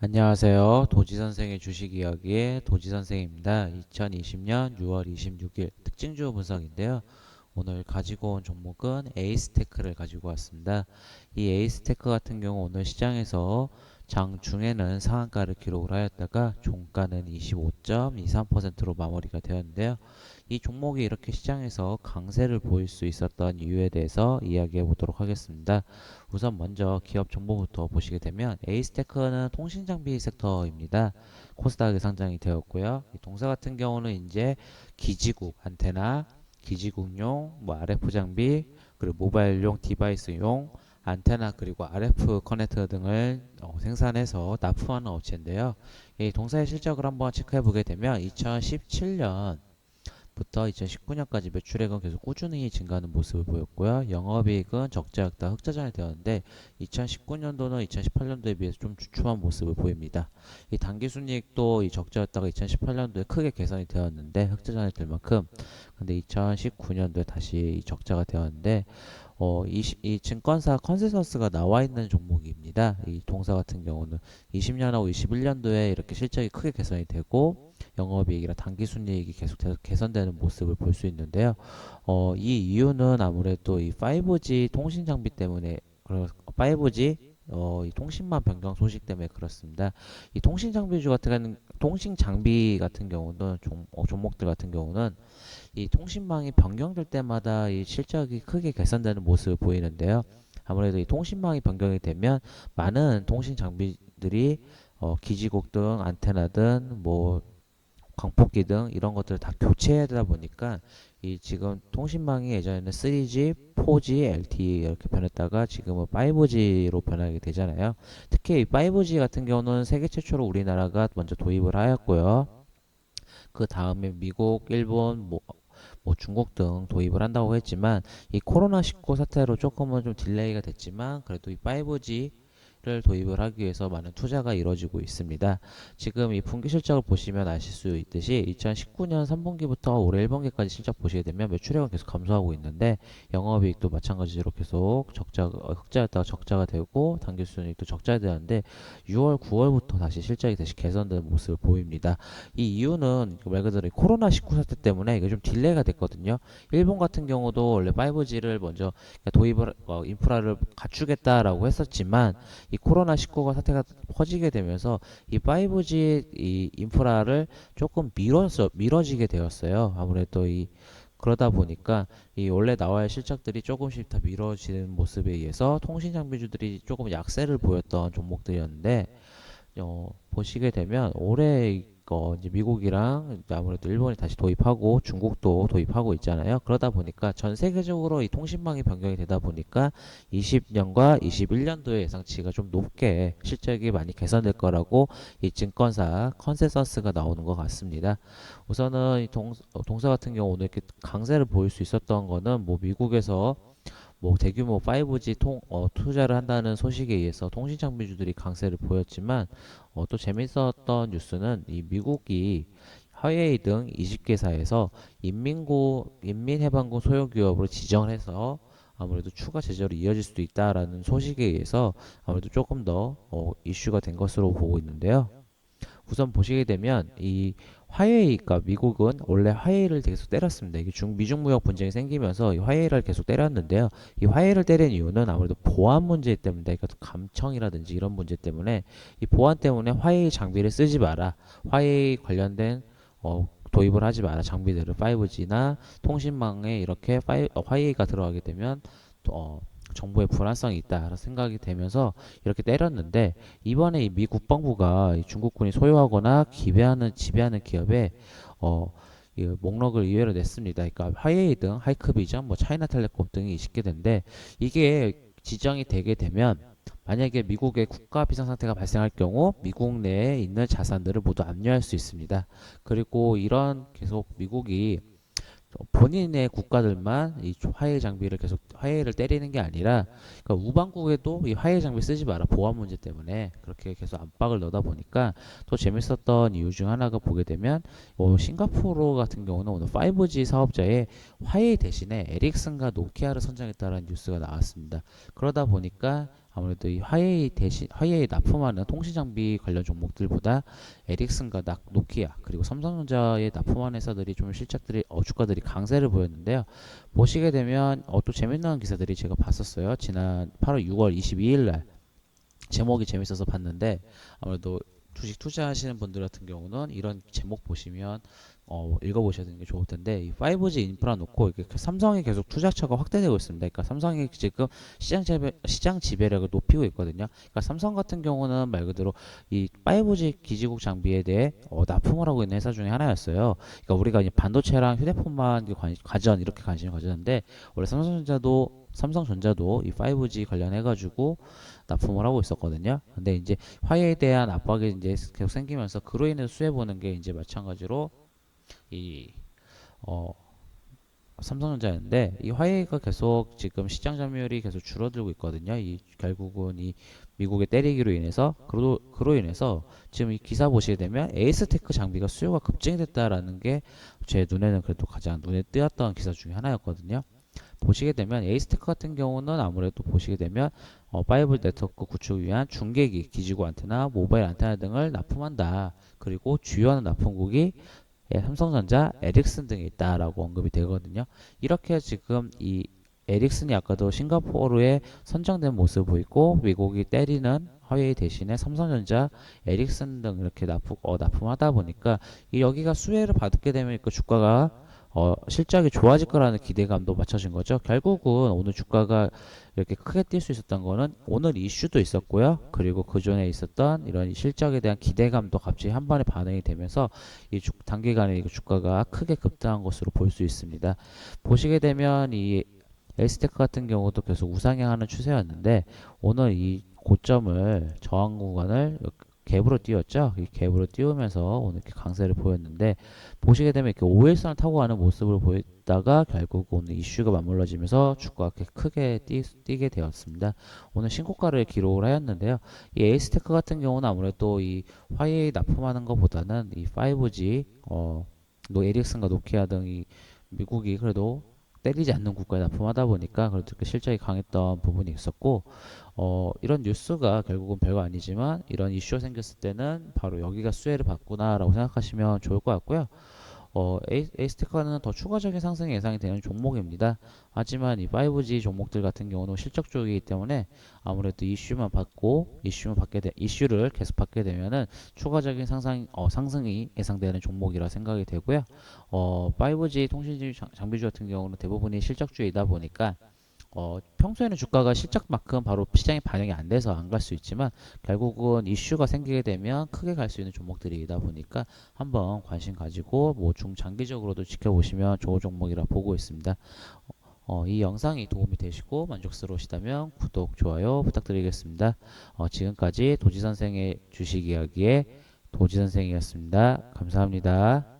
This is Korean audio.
안녕하세요. 도지선생의 주식이야기의 도지선생입니다. 2020년 6월 26일 특징주 분석인데요. 오늘 가지고 온 종목은 에이스테크를 가지고 왔습니다. 이 에이스테크 같은 경우 오늘 시장에서 장중에는 상한가를 기록을 하였다가 종가는 25.23%로 마무리가 되었는데요. 이 종목이 이렇게 시장에서 강세를 보일 수 있었던 이유에 대해서 이야기해 보도록 하겠습니다. 우선 먼저 기업 정보부터 보시게 되면 에이스테크는 통신장비 섹터입니다. 코스닥에 상장이 되었고요. 이 동사 같은 경우는 이제 기지국 안테나, 기지국용, RF 장비, 그리고 모바일용 디바이스용 안테나 그리고 RF 커넥터 등을 생산해서 납품하는 업체인데요. 이 동사의 실적을 한번 체크해 보게 되면 2017년 부터 2019년까지 매출액은 계속 꾸준히 증가하는 모습을 보였고요. 영업이익은 적자였다 흑자전이 되었는데 2019년도는 2018년도에 비해서 좀 주춤한 모습을 보입니다. 이 당기순이익도 이 적자였다가 2018년도에 크게 개선이 되었는데 흑자전이 될 만큼 근데 2019년도에 다시 이 적자가 되었는데 이 증권사 컨센서스가 나와 있는 종목입니다. 이 동사 같은 경우는 20년하고 21년도에 이렇게 실적이 크게 개선이 되고 영업이익이랑 당기순이익이 계속 개선되는 모습을 볼 수 있는데요. 이 이유는 아무래도 이 5G 통신 장비 때문에 5G 이 통신망 변경 소식 때문에 그렇습니다. 이 통신 장비 같은 경우는 종목들 같은 경우는 이 통신망이 변경될 때마다 이 실적이 크게 개선되는 모습을 보이는데요. 아무래도 이 통신망이 변경이 되면 많은 통신 장비들이 기지국 등 안테나 등 광폭기 등 이런 것들을 다 교체해야 되다 보니까 이 지금 통신망이 예전에는 3G, 4G, LTE 이렇게 변했다가 지금은 5G로 변하게 되잖아요. 특히 이 5G 같은 경우는 세계 최초로 우리나라가 먼저 도입을 하였고요. 그 다음에 미국, 일본, 중국 등 도입을 한다고 했지만 이 코로나19 사태로 조금은 좀 딜레이가 됐지만 그래도 이 5G를 도입을 하기 위해서 많은 투자가 이루어지고 있습니다. 지금 이 분기 실적을 보시면 아실 수 있듯이 2019년 3분기부터 올해 1분기까지 실적 보시게 되면 매출액은 계속 감소하고 있는데 영업이익도 마찬가지로 계속 흑자였다가 적자가 되고 당기순이익도 적자가 되었는데 6월, 9월부터 다시 실적이 다시 개선되는 모습을 보입니다. 이 이유는 말 그대로 코로나19 사태 때문에 이게 좀 딜레이가 됐거든요. 일본 같은 경우도 원래 5G를 먼저 도입을 인프라를 갖추겠다라고 했었지만 이 코로나19가 사태가 퍼지게 되면서 이 5G 이 인프라를 조금 미뤄지게 되었어요. 아무래도 그러다 보니까 이 원래 나와야 할 실적들이 조금씩 다 미뤄지는 모습에 의해서 통신 장비주들이 조금 약세를 보였던 종목들이었는데 보시게 되면 올해 이제 미국이랑 이제 아무래도 일본이 다시 도입하고 중국도 도입하고 있잖아요. 그러다 보니까 전 세계적으로 이 통신망이 변경이 되다 보니까 20년과 21년도의 예상치가 좀 높게 실적이 많이 개선될 거라고 이 증권사 컨센서스가 나오는 것 같습니다. 우선은 동사 같은 경우 오늘 이렇게 강세를 보일 수 있었던 거는 미국에서 대규모 5G 투자를 한다는 소식에 의해서 통신 장비주들이 강세를 보였지만 또 재밌었던 뉴스는 이 미국이 화웨이 등 20개사에서 인민해방군 소유기업으로 지정을 해서 아무래도 추가 제재로 이어질 수도 있다라는 소식에 의해서 아무래도 조금 더 이슈가 된 것으로 보고 있는데요. 우선 보시게 되면 이 화웨이가 미국은 원래 화웨이를 계속 때렸습니다. 이게 미중 무역 분쟁이 생기면서 이 화웨이를 계속 때렸는데요. 이 화웨이를 때린 이유는 아무래도 보안 문제 때문에, 그러니까 감청이라든지 이런 문제 때문에 이 보안 때문에 화웨이 장비를 쓰지 마라. 화웨이 관련된 도입을 하지 마라. 장비들을 5G나 통신망에 이렇게 화웨이가 들어가게 되면 정보의 불안성이 있다라는 생각이 되면서 이렇게 때렸는데 이번에 미 국방부가 중국군이 소유하거나 지배하는 기업에 이 목록을 의외로 냈습니다. 그러니까 화웨이 등 하이크비전, 차이나텔레콤 등이 20개 된데 이게 지정이 되게 되면 만약에 미국의 국가 비상 상태가 발생할 경우 미국 내에 있는 자산들을 모두 압류할 수 있습니다. 그리고 이런 계속 미국이 본인의 국가들만 이 화해 장비를 계속 화해를 때리는 게 아니라 그러니까 우방국에도 이 화해 장비 쓰지 마라 보안 문제 때문에 그렇게 계속 압박을 넣다 보니까 또 재밌었던 이유 중 하나가 보게 되면 싱가포르 같은 경우는 오늘 5G 사업자에 화해 대신에 에릭슨과 노키아를 선정했다는 뉴스가 나왔습니다. 그러다 보니까 아무래도 이 화웨이 납품하는 통신 장비 관련 종목들보다 에릭슨과 노키아 그리고 삼성전자에 납품하는 회사들이 좀 실적들이 주가들이 강세를 보였는데요. 보시게 되면 또 재밌는 기사들이 제가 봤었어요. 지난 8월 6월 22일 날 제목이 재밌어서 봤는데 아무래도 주식 투자하시는 분들 같은 경우는 이런 제목 보시면 읽어보셔야 되는 게 좋을 텐데 이 5G 인프라 놓고 이렇게 삼성이 계속 투자처가 확대되고 있습니다. 그러니까 삼성이 지금 시장 지배력을 높이고 있거든요. 그러니까 삼성 같은 경우는 말 그대로 이 5G 기지국 장비에 대해 납품을 하고 있는 회사 중에 하나였어요. 그러니까 우리가 이제 반도체랑 휴대폰만 가전 이렇게 관심을 가졌는데 원래 삼성전자도 이 5G 관련해 가지고 납품을 하고 있었거든요. 근데 이제 화웨이에 대한 압박이 이제 계속 생기면서 그로 인해서 수혜 보는 게 이제 마찬가지로 이 삼성전자였는데 이 화웨이가 계속 지금 시장 점유율이 계속 줄어들고 있거든요. 이 결국은 이 미국의 때리기로 인해서 그로 인해서 지금 이 기사 보시게 되면 에이스테크 장비가 수요가 급증이 됐다라는 게 제 눈에는 그래도 가장 눈에 띄었던 기사 중에 하나였거든요. 보시게 되면 에이스테크 같은 경우는 아무래도 보시게 되면 5 네트워크 구축을 위한 중계기, 기지국 안테나, 모바일 안테나 등을 납품한다. 그리고 주요한 납품국이 삼성전자, 에릭슨 등에 있다라고 언급이 되거든요. 이렇게 지금 이 에릭슨이 아까도 싱가포르에 선정된 모습을 보이고 미국이 때리는 화웨이 대신에 삼성전자, 에릭슨 등 이렇게 납품하다 보니까 여기가 수혜를 받게 되면 그 주가가 실적이 좋아질 거라는 기대감도 맞춰진 거죠. 결국은 오늘 주가가 이렇게 크게 뛸 수 있었던 거는 오늘 이슈도 있었고요. 그리고 그 전에 있었던 이런 실적에 대한 기대감도 갑자기 한 번에 반응이 되면서 단기간에 이 주가가 크게 급등한 것으로 볼 수 있습니다. 보시게 되면 이 에이스테크 같은 경우도 계속 우상향하는 추세였는데 오늘 이 고점을 저항 구간을 갭으로 띄웠죠. 이 갭으로 띄우면서 오늘 이렇게 강세를 보였는데 보시게 되면 이렇게 5일선을 타고 가는 모습을 보였다가 결국 오늘 이슈가 맞물려지면서 주가가 크게 뛰게 되었습니다. 오늘 신고가를 기록을 하였는데요. 이 에이스테크 같은 경우는 아무래도 이 화웨이 납품하는 것보다는 이 5G 에릭슨과 노키아 등이 미국이 그래도 때리지 않는 국가에 납품하다 보니까 그래도 실적이 강했던 부분이 있었고 이런 뉴스가 결국은 별거 아니지만 이런 이슈가 생겼을 때는 바로 여기가 수혜를 받구나라고 생각하시면 좋을 것 같고요. 에이스테크는 더 추가적인 상승이 예상이 되는 종목입니다. 하지만 이 5G 종목들 같은 경우는 실적 쪽이기 때문에 아무래도 이슈를 계속 받게 되면은 추가적인 상승이 예상되는 종목이라 생각이 되고요. 5G 통신 장비주 같은 경우는 대부분이 실적주이다 보니까 평소에는 주가가 실적만큼 바로 시장에 반영이 안 돼서 안 갈 수 있지만 결국은 이슈가 생기게 되면 크게 갈 수 있는 종목들이다 보니까 한번 관심 가지고 뭐 중장기적으로도 지켜보시면 좋은 종목이라 보고 있습니다. 이 영상이 도움이 되시고 만족스러우시다면 구독, 좋아요 부탁드리겠습니다. 지금까지 도지선생의 주식 이야기의 도지선생이었습니다. 감사합니다.